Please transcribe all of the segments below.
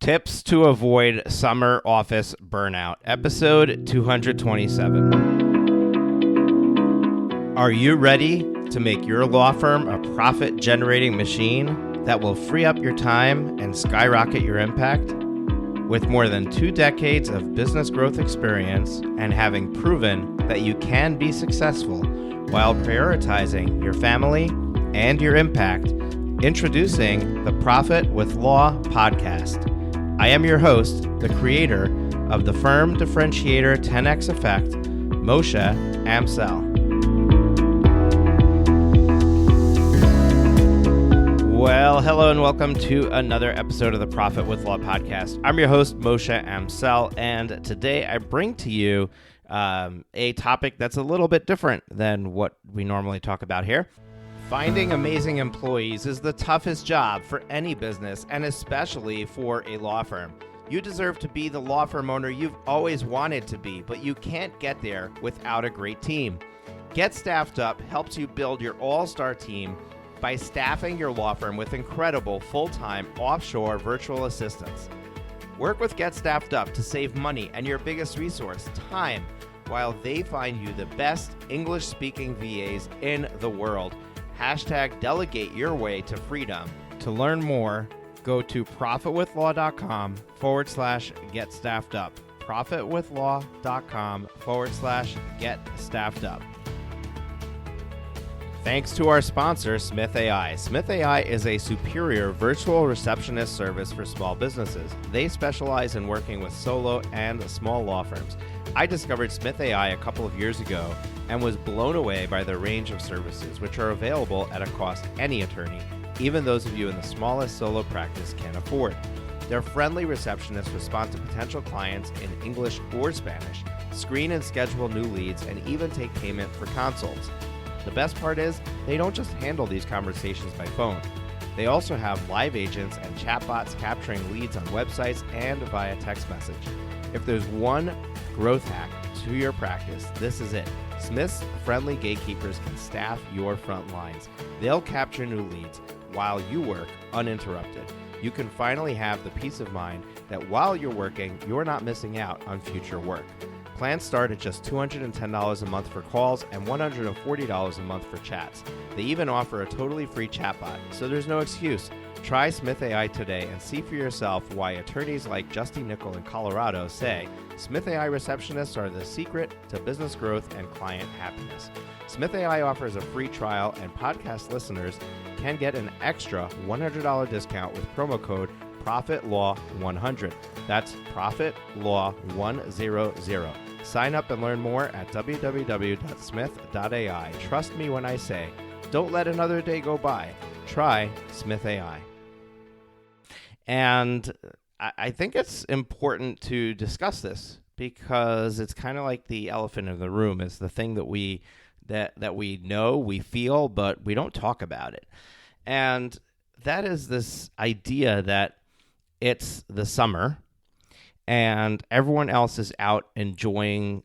Tips to avoid summer office burnout, episode 227. Are you ready to make your law firm a profit-generating machine that will free up your time and skyrocket your impact? With more than 2 decades of business growth experience and having proven that you can be successful while prioritizing your family and your impact, introducing the Profit with Law podcast. I am your host, the creator of the Firm Differentiator 10X Effect, Moshe Amsel. Well, hello and welcome to another episode of the Profit with Law podcast. I'm your host, Moshe Amsel, and today I bring to you a topic that's a little bit different than what we normally talk about here. Finding amazing employees is the toughest job for any business, and especially for a law firm. You deserve to be the law firm owner you've always wanted to be, but you can't get there without a great team. Get Staffed Up helps you build your all-star team by staffing your law firm with incredible full-time offshore virtual assistants. Work with Get Staffed Up to save money and your biggest resource, time, while they find you the best English-speaking VAs in the world. Hashtag delegate your way to freedom. To learn more, go to profitwithlaw.com/get staffed up. profitwithlaw.com/get staffed up. Thanks to our sponsor, Smith AI. Smith AI is a superior virtual receptionist service for small businesses. They specialize in working with solo and small law firms. I discovered Smith AI a couple of years ago and was blown away by their range of services, which are available at a cost any attorney, even those of you in the smallest solo practice, can afford. Their friendly receptionists respond to potential clients in English or Spanish, screen and schedule new leads, and even take payment for consults. The best part is, they don't just handle these conversations by phone. They also have live agents and chatbots capturing leads on websites and via text message. If there's one growth hack to your practice, this is it. Smith's friendly gatekeepers can staff your front lines. They'll capture new leads while you work uninterrupted. You can finally have the peace of mind that while you're working, you're not missing out on future work. Plans start at just $210 a month for calls and $140 a month for chats. They even offer a totally free chatbot, so there's no excuse. Try Smith AI today and see for yourself why attorneys like Justy Nickel in Colorado say Smith AI receptionists are the secret to business growth and client happiness. Smith AI offers a free trial, and podcast listeners can get an extra $100 discount with promo code ProfitLaw100. That's ProfitLaw100. Sign up and learn more at www.smith.ai. Trust me when I say, don't let another day go by. Try Smith AI. And I think it's important to discuss this because it's kind of like the elephant in the room. It's the thing that we know, we feel, but we don't talk about it. And that is this idea that it's the summer and everyone else is out enjoying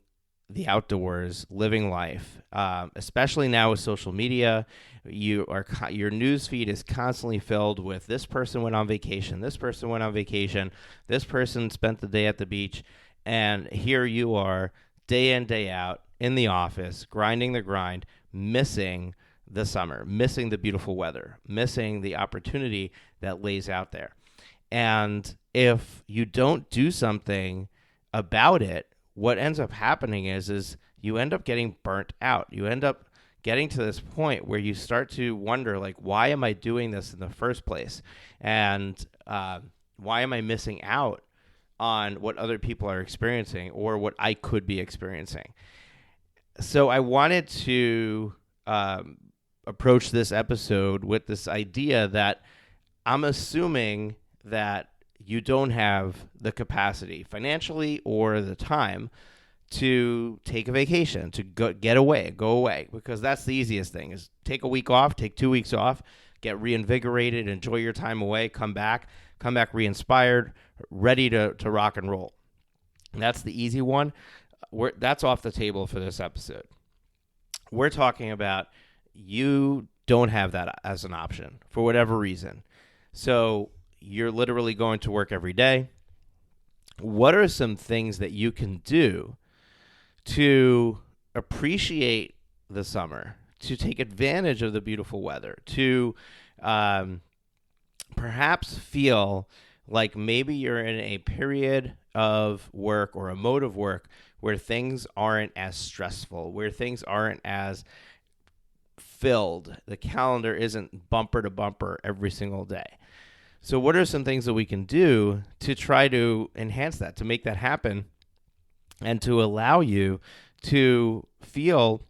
the outdoors, living life, especially now with social media. Your news feed is constantly filled with this person went on vacation, this person went on vacation, this person spent the day at the beach, and here you are day in, day out in the office, grinding the grind, missing the summer, missing the beautiful weather, missing the opportunity that lays out there. And if you don't do something about it, what ends up happening is you end up getting burnt out. You end up getting to this point where you start to wonder, like, why am I doing this in the first place? And why am I missing out on what other people are experiencing or what I could be experiencing? So I wanted to approach this episode with this idea that I'm assuming that you don't have the capacity financially or the time to take a vacation, to go away, because that's the easiest thing is take a week off, take 2 weeks off, get reinvigorated, enjoy your time away, come back re-inspired, ready to rock and roll. That's the easy one. That's off the table for this episode. We're talking about you don't have that as an option for whatever reason. So you're literally going to work every day. What are some things that you can do to appreciate the summer, to take advantage of the beautiful weather, to perhaps feel like maybe you're in a period of work or a mode of work where things aren't as stressful, where things aren't as filled. The calendar isn't bumper to bumper every single day. So what are some things that we can do to try to enhance that, to make that happen, and to allow you to feel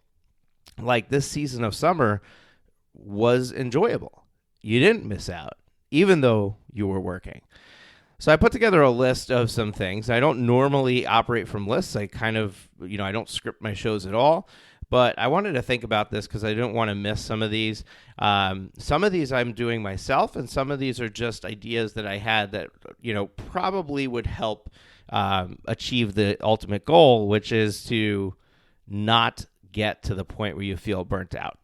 like this season of summer was enjoyable? You didn't miss out, even though you were working. So I put together a list of some things. I don't normally operate from lists. I kind of, I don't script my shows at all. But I wanted to think about this because I didn't want to miss some of these. Some of these I'm doing myself, and some of these are just ideas that I had that, probably would help achieve the ultimate goal, which is to not get to the point where you feel burnt out.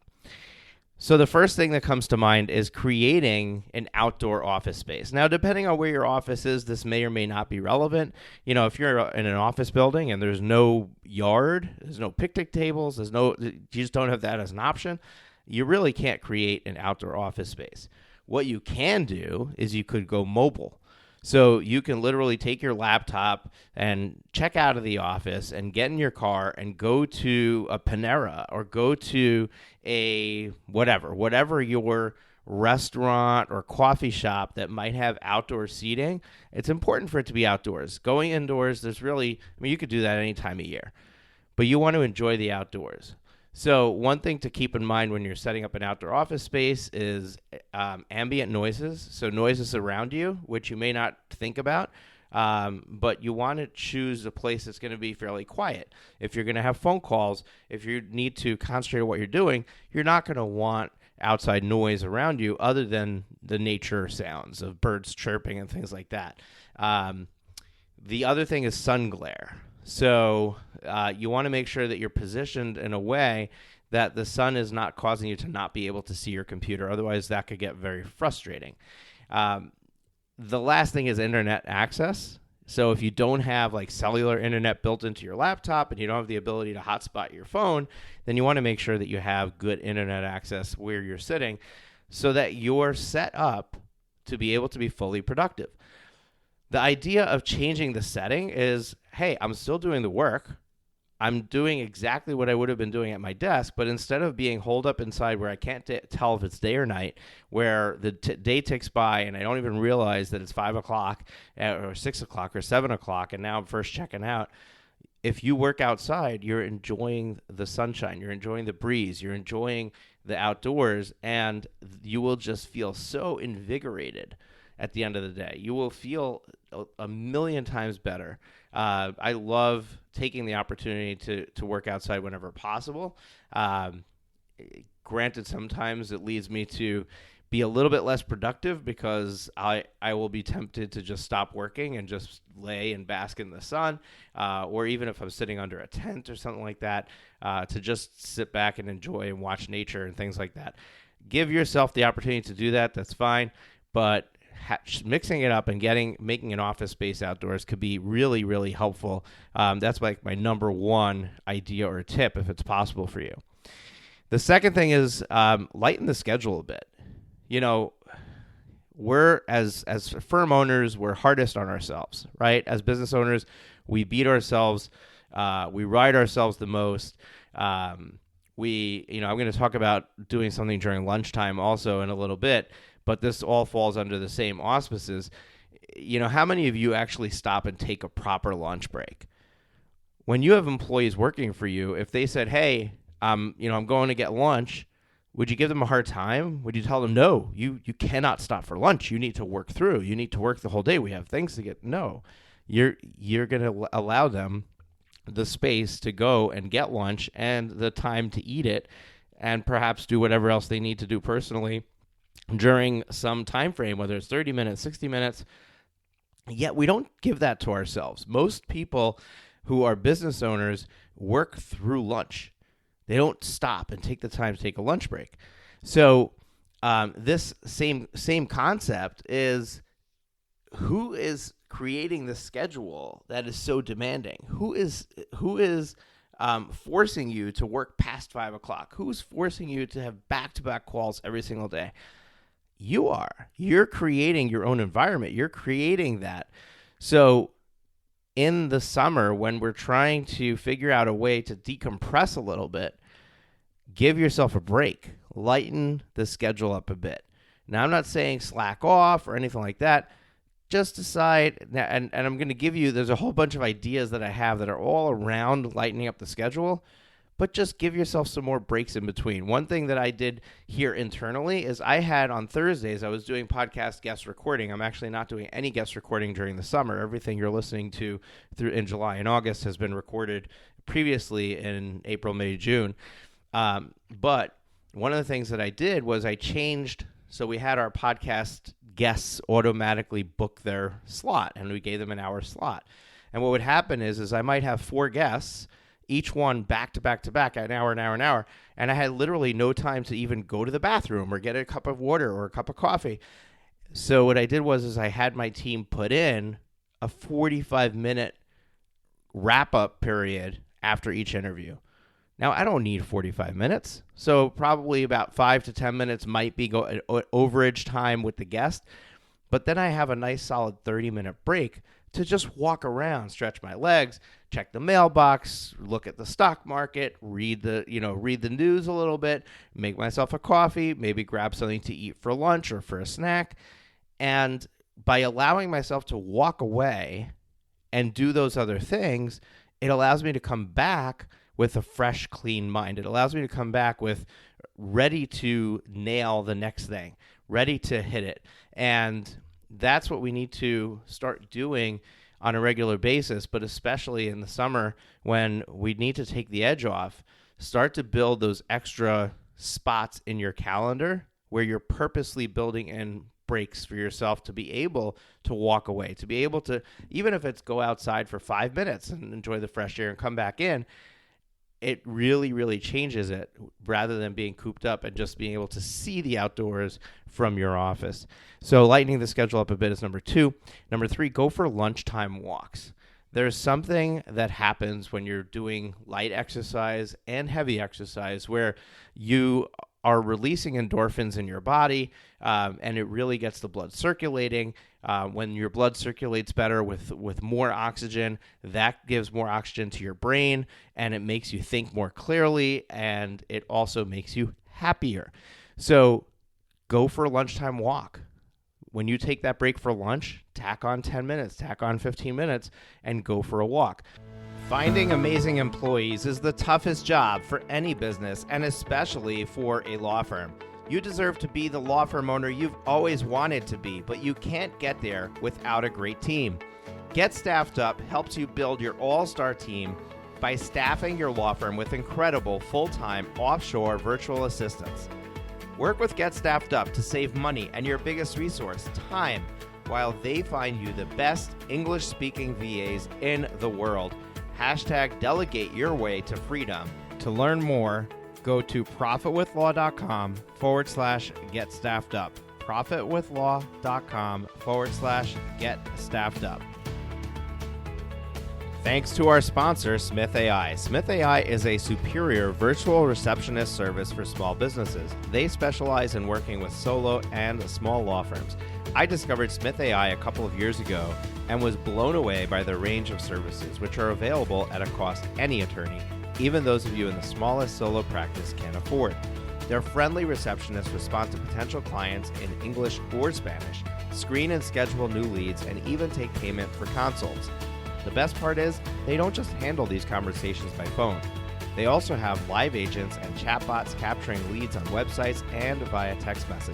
So the first thing that comes to mind is creating an outdoor office space. Now, depending on where your office is, this may or may not be relevant. If you're in an office building and there's no yard, there's no picnic tables, you just don't have that as an option, you really can't create an outdoor office space. What you can do is you could go mobile. So you can literally take your laptop and check out of the office and get in your car and go to a Panera or go to a whatever your restaurant or coffee shop that might have outdoor seating. It's important for it to be outdoors. Going indoors, you could do that any time of year, but you want to enjoy the outdoors. So one thing to keep in mind when you're setting up an outdoor office space is ambient noises, so noises around you, which you may not think about, but you want to choose a place that's going to be fairly quiet. If you're going to have phone calls, if you need to concentrate on what you're doing, you're not going to want outside noise around you other than the nature sounds of birds chirping and things like that. The other thing is sun glare. So you want to make sure that you're positioned in a way that the sun is not causing you to not be able to see your computer. Otherwise, that could get very frustrating. The last thing is internet access. So if you don't have cellular internet built into your laptop and you don't have the ability to hotspot your phone, then you want to make sure that you have good internet access where you're sitting so that you're set up to be able to be fully productive. The idea of changing the setting is, hey, I'm still doing the work. I'm doing exactly what I would have been doing at my desk, but instead of being holed up inside where I can't tell if it's day or night, where the day ticks by and I don't even realize that it's 5 o'clock or 6 o'clock or 7 o'clock, and now I'm first checking out. If you work outside, you're enjoying the sunshine, you're enjoying the breeze, you're enjoying the outdoors, and you will just feel so invigorated at the end of the day. You will feel a million times better. I love taking the opportunity to work outside whenever possible. Granted, sometimes it leads me to be a little bit less productive because I will be tempted to just stop working and just lay and bask in the sun, or even if I'm sitting under a tent or something like that, to just sit back and enjoy and watch nature and things like that. Give yourself the opportunity to do that. That's fine, but mixing it up and making an office space outdoors could be really, really helpful. That's my number one idea or tip if it's possible for you. The second thing is lighten the schedule a bit. We're as firm owners, we're hardest on ourselves, right? As business owners, we beat ourselves, we ride ourselves the most. I'm going to talk about doing something during lunchtime also in a little bit, but this all falls under the same auspices. How many of you actually stop and take a proper lunch break? When you have employees working for you, if they said, hey, I'm going to get lunch, would you give them a hard time? Would you tell them, no, you cannot stop for lunch. You need to work through. You need to work the whole day. We have things to get. No, you're going to allow them the space to go and get lunch and the time to eat it and perhaps do whatever else they need to do personally during some time frame, whether it's 30 minutes, 60 minutes. Yet we don't give that to ourselves. Most people who are business owners work through lunch. They don't stop and take the time to take a lunch break. So this same concept is who is creating the schedule that is so demanding? Who is forcing you to work past 5 o'clock? Who's forcing you to have back-to-back calls every single day? You are. You're creating your own environment. You're creating that. So in the summer, when we're trying to figure out a way to decompress a little bit, give yourself a break. Lighten the schedule up a bit. Now, I'm not saying slack off or anything like that. Just decide, and I'm going to give you, there's a whole bunch of ideas that I have that are all around lightening up the schedule, but just give yourself some more breaks in between. One thing that I did here internally is I had on Thursdays, I was doing podcast guest recording. I'm actually not doing any guest recording during the summer. Everything you're listening to through in July and August has been recorded previously in April, May, June. But one of the things that I did was I changed. So we had our podcast guests automatically book their slot, and we gave them an hour slot. And what would happen is I might have 4 guests, each one back to back to back, an hour, and I had literally no time to even go to the bathroom or get a cup of water or a cup of coffee. So what I did was I had my team put in a 45-minute wrap-up period after each interview. Now, I don't need 45 minutes, so probably about 5 to 10 minutes might be overage time with the guest, but then I have a nice solid 30-minute break to just walk around, stretch my legs, check the mailbox, look at the stock market, read the news a little bit, make myself a coffee, maybe grab something to eat for lunch or for a snack, and by allowing myself to walk away and do those other things, it allows me to come back with a fresh, clean mind. It allows me to come back with ready to nail the next thing, ready to hit it. And that's what we need to start doing on a regular basis, but especially in the summer when we need to take the edge off. Start to build those extra spots in your calendar where you're purposely building in breaks for yourself to be able to walk away, to be able to, even if it's go outside for 5 minutes and enjoy the fresh air and come back in. It really, really changes it rather than being cooped up and just being able to see the outdoors from your office. So lightening the schedule up a bit is number 2. Number 3, go for lunchtime walks. There's something that happens when you're doing light exercise and heavy exercise where you are releasing endorphins in your body, and it really gets the blood circulating. When your blood circulates better with more oxygen, that gives more oxygen to your brain, and it makes you think more clearly, and it also makes you happier. So go for a lunchtime walk. When you take that break for lunch, tack on 10 minutes, tack on 15 minutes, and go for a walk. Finding amazing employees is the toughest job for any business, and especially for a law firm. You deserve to be the law firm owner you've always wanted to be, but you can't get there without a great team. Get Staffed Up helps you build your all-star team by staffing your law firm with incredible full-time offshore virtual assistants. Work with Get Staffed Up to save money and your biggest resource, time, while they find you the best English-speaking VAs in the world. #delegate your way to freedom. To learn more, go to profitwithlaw.com/get staffed up. profitwithlaw.com/get staffed up. Thanks to our sponsor, Smith AI. Smith AI is a superior virtual receptionist service for small businesses. They specialize in working with solo and small law firms. I discovered Smith AI a couple of years ago and was blown away by the range of services, which are available at a cost any attorney, even those of you in the smallest solo practice, can afford. Their friendly receptionists respond to potential clients in English or Spanish, screen and schedule new leads, and even take payment for consults. The best part is, they don't just handle these conversations by phone. They also have live agents and chatbots capturing leads on websites and via text message.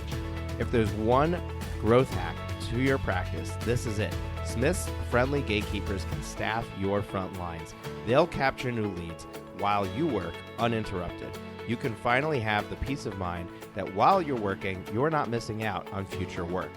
If there's one growth hack to your practice, this is it. Smith's friendly gatekeepers can staff your front lines. They'll capture new leads while you work uninterrupted. You can finally have the peace of mind that while you're working, you're not missing out on future work.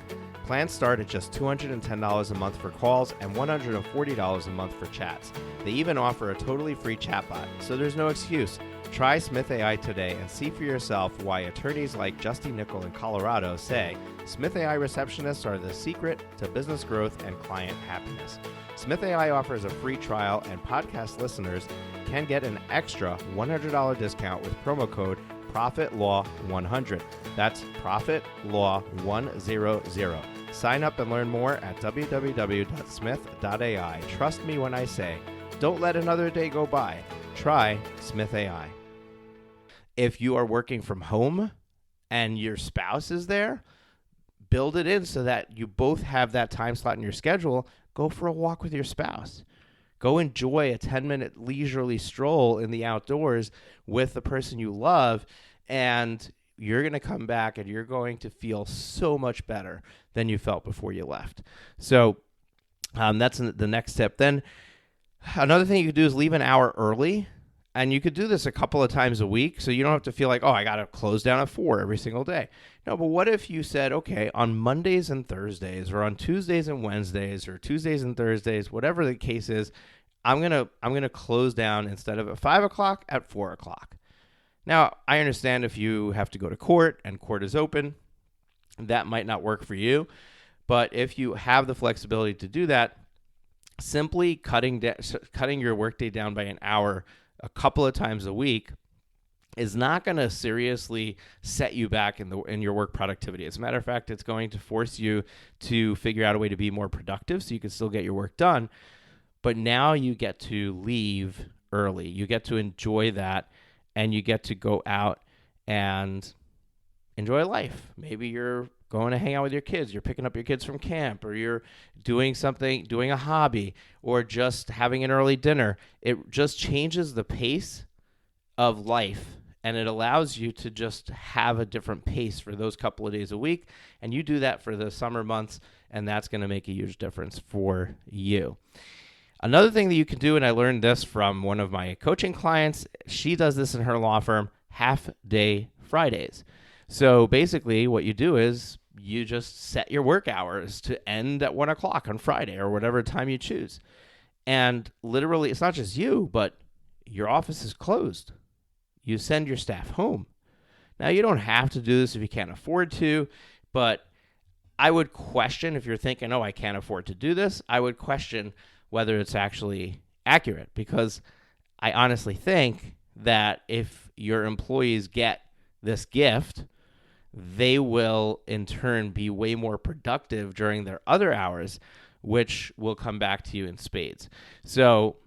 Plans start at just $210 a month for calls and $140 a month for chats. They even offer a totally free chatbot, so there's no excuse. Try Smith AI today and see for yourself why attorneys like Justy Nickel in Colorado say Smith AI receptionists are the secret to business growth and client happiness. Smith AI offers a free trial, and podcast listeners can get an extra $100 discount with promo code ProfitLaw100. That's ProfitLaw100. Sign up and learn more at www.smith.ai. Trust me when I say, don't let another day go by. Try Smith AI. If you are working from home and your spouse is there, build it in so that you both have that time slot in your schedule. Go for a walk with your spouse. Go enjoy a 10-minute leisurely stroll in the outdoors with the person you love, and you're going to come back and you're going to feel so much better than you felt before you left. So that's the next tip. Then another thing you could do is leave an hour early, and you could do this a couple of times a week, so you don't have to feel like, oh, I got to close down at 4 every single day. No, but what if you said, okay, on Mondays and Thursdays, or on Tuesdays and Wednesdays, or Tuesdays and Thursdays, whatever the case is, I'm gonna close down instead of at 5 o'clock at 4 o'clock. Now, I understand if you have to go to court and court is open, that might not work for you. But if you have the flexibility to do that, simply cutting your workday down by an hour a couple of times a week is not going to seriously set you back in your work productivity. As a matter of fact, it's going to force you to figure out a way to be more productive so you can still get your work done. But now you get to leave early. You get to enjoy that, and you get to go out and enjoy life. Maybe you're going to hang out with your kids. You're picking up your kids from camp, or you're doing a hobby, or just having an early dinner. It just changes the pace of life, and it allows you to just have a different pace for those couple of days a week. And you do that for the summer months, and that's going to make a huge difference for you. Another thing that you can do, and I learned this from one of my coaching clients, she does this in her law firm, half-day Fridays. So basically what you do is you just set your work hours to end at 1 o'clock on Friday or whatever time you choose. And literally, it's not just you, but your office is closed. You send your staff home. Now, you don't have to do this if you can't afford to, but I would question, if you're thinking, oh, I can't afford to do this, I would question whether it's actually accurate, because I honestly think that if your employees get this gift, they will in turn be way more productive during their other hours, which will come back to you in spades. So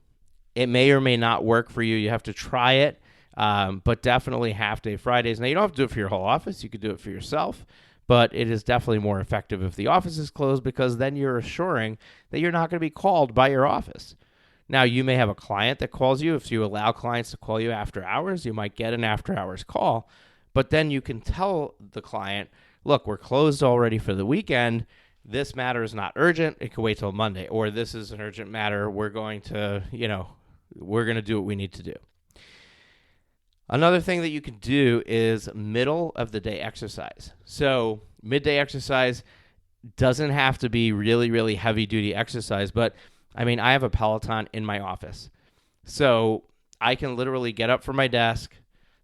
it may or may not work for you. You have to try it, but definitely half-day Fridays. Now, you don't have to do it for your whole office. You could do it for yourself. But it is definitely more effective if the office is closed, because then you're assuring that you're not going to be called by your office. Now, you may have a client that calls you. If you allow clients to call you after hours, you might get an after-hours call. But then you can tell the client, look, we're closed already for the weekend. This matter is not urgent. It can wait till Monday. Or this is an urgent matter. We're going to do what we need to do. Another thing that you can do is middle of the day exercise. So midday exercise doesn't have to be really, really heavy duty exercise, but I mean, I have a Peloton in my office. So I can literally get up from my desk,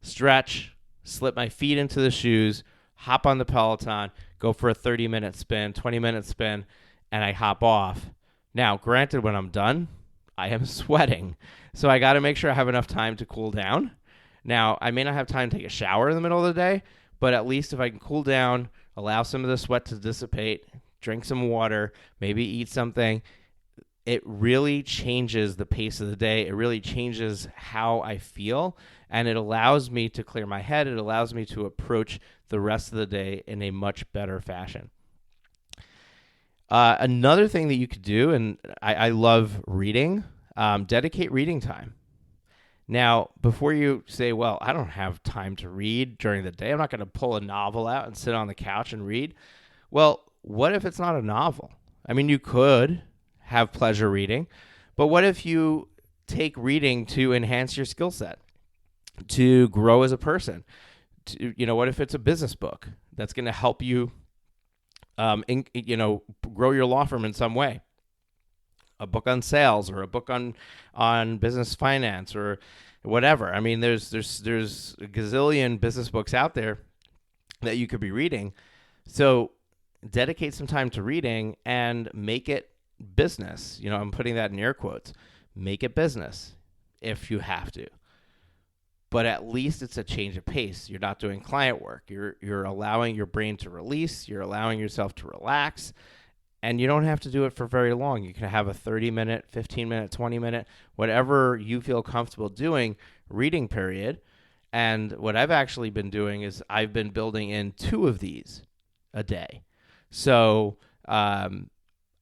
stretch, slip my feet into the shoes, hop on the Peloton, go for a 30-minute spin, 20-minute spin, and I hop off. Now, granted, when I'm done, I am sweating. So I got to make sure I have enough time to cool down. Now, I may not have time to take a shower in the middle of the day, but at least if I can cool down, allow some of the sweat to dissipate, drink some water, maybe eat something, it really changes the pace of the day. It really changes how I feel, and it allows me to clear my head. It allows me to approach the rest of the day in a much better fashion. Another thing that you could do, and I love reading, dedicate reading time. Now, before you say, well, I don't have time to read during the day, I'm not going to pull a novel out and sit on the couch and read. Well, what if it's not a novel? I mean, you could have pleasure reading, but what if you take reading to enhance your skill set, to grow as a person? What if it's a business book that's going to help you, grow your law firm in some way? a book on sales or a book on business finance or whatever. I mean, there's a gazillion business books out there that you could be reading. So dedicate some time to reading and make it business. I'm putting that in air quotes. Make it business if you have to. But at least it's a change of pace. You're not doing client work. You're allowing your brain to release. You're allowing yourself to relax. And you don't have to do it for very long. You can have a 30-minute, 15-minute, 20-minute, whatever you feel comfortable doing reading period. And what I've actually been doing is I've been building in 2 of these a day. So I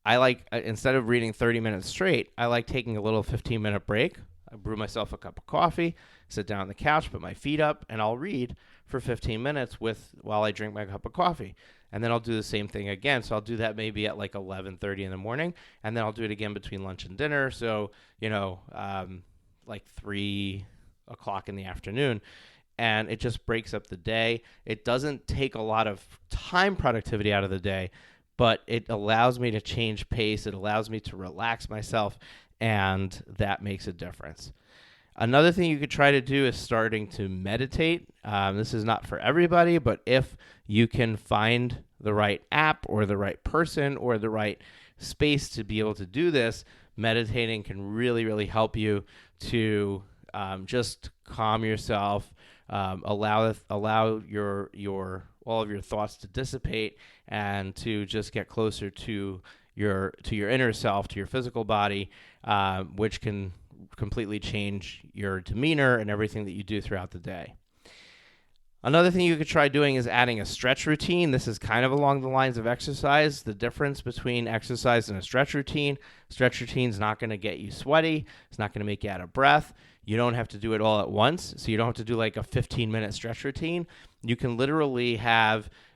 like, instead of reading 30 minutes straight, I like taking a little 15-minute break. I brew myself a cup of coffee, sit down on the couch, put my feet up, and I'll read for 15 minutes while I drink my cup of coffee. And then I'll do the same thing again. So I'll do that maybe at like 11:30 in the morning, and then I'll do it again between lunch and dinner. So, like 3 o'clock in the afternoon. And it just breaks up the day. It doesn't take a lot of time productivity out of the day, but it allows me to change pace. It allows me to relax myself, and that makes a difference. Another thing you could try to do is starting to meditate. This is not for everybody, but if you can find the right app or the right person or the right space to be able to do this, meditating can really, really help you to just calm yourself, allow your all of your thoughts to dissipate, and to just get closer to your inner self, to your physical body, which can completely change your demeanor and everything that you do throughout the day. Another thing you could try doing is adding a stretch routine. This is kind of along the lines of exercise. The difference between exercise and a stretch routine is not going to get you sweaty. It's not going to make you out of breath. You don't have to do it all at once. So you don't have to do like a 15-minute stretch routine. You can literally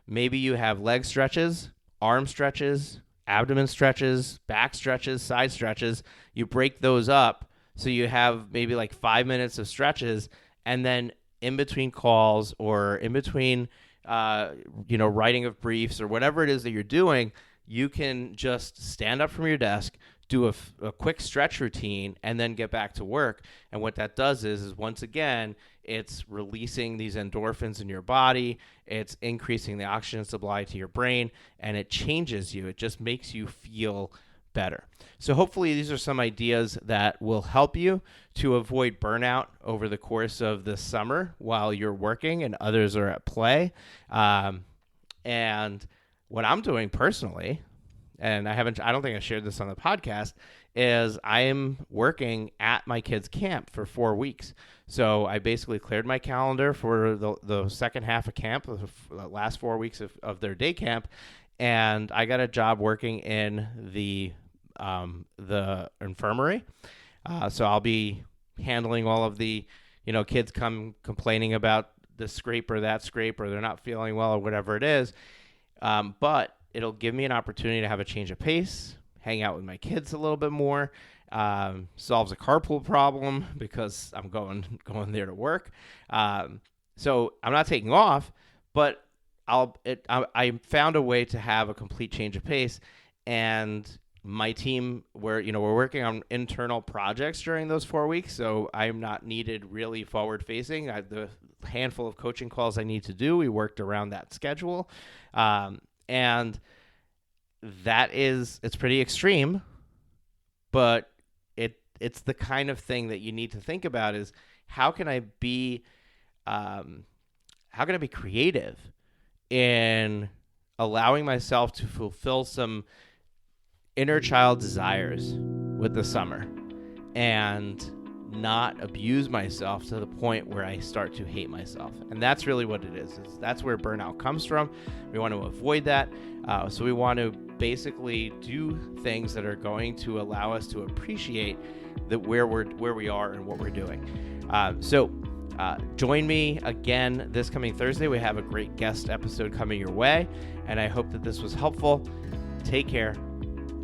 maybe you have leg stretches, arm stretches, abdomen stretches, back stretches, side stretches. You break those up. So you have maybe like 5 minutes of stretches, and then in between calls or in between, writing of briefs or whatever it is that you're doing, you can just stand up from your desk, do a quick stretch routine, and then get back to work. And what that does is once again, it's releasing these endorphins in your body. It's increasing the oxygen supply to your brain, and it changes you. It just makes you feel better. So hopefully these are some ideas that will help you to avoid burnout over the course of the summer while you're working and others are at play. And what I'm doing personally, and I don't think I shared this on the podcast, is I am working at my kids' camp for 4 weeks. So I basically cleared my calendar for the second half of camp, the last 4 weeks of their day camp, and I got a job working in the infirmary. So I'll be handling all of the, kids come complaining about this scrape or that scrape, or they're not feeling well or whatever it is. But it'll give me an opportunity to have a change of pace, hang out with my kids a little bit more, solves a carpool problem because I'm going there to work. So I'm not taking off, but I found a way to have a complete change of pace. And my team, we're working on internal projects during those 4 weeks, so I'm not needed really forward facing. The handful of coaching calls I need to do, we worked around that schedule. And it's pretty extreme, but it's the kind of thing that you need to think about is how can I be creative in allowing myself to fulfill some inner child desires with the summer and not abuse myself to the point where I start to hate myself. And that's really what it is. That's where burnout comes from. We want to avoid that. So we want to basically do things that are going to allow us to appreciate where we are and what we're doing. So join me again this coming Thursday. We have a great guest episode coming your way, and I hope that this was helpful. Take care.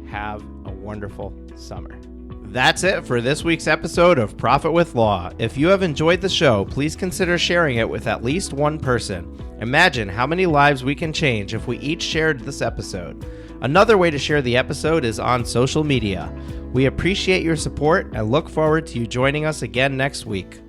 Have a wonderful summer. That's it for this week's episode of Profit with Law. If you have enjoyed the show, please consider sharing it with at least one person. Imagine how many lives we can change if we each shared this episode. Another way to share the episode is on social media. We appreciate your support and look forward to you joining us again next week.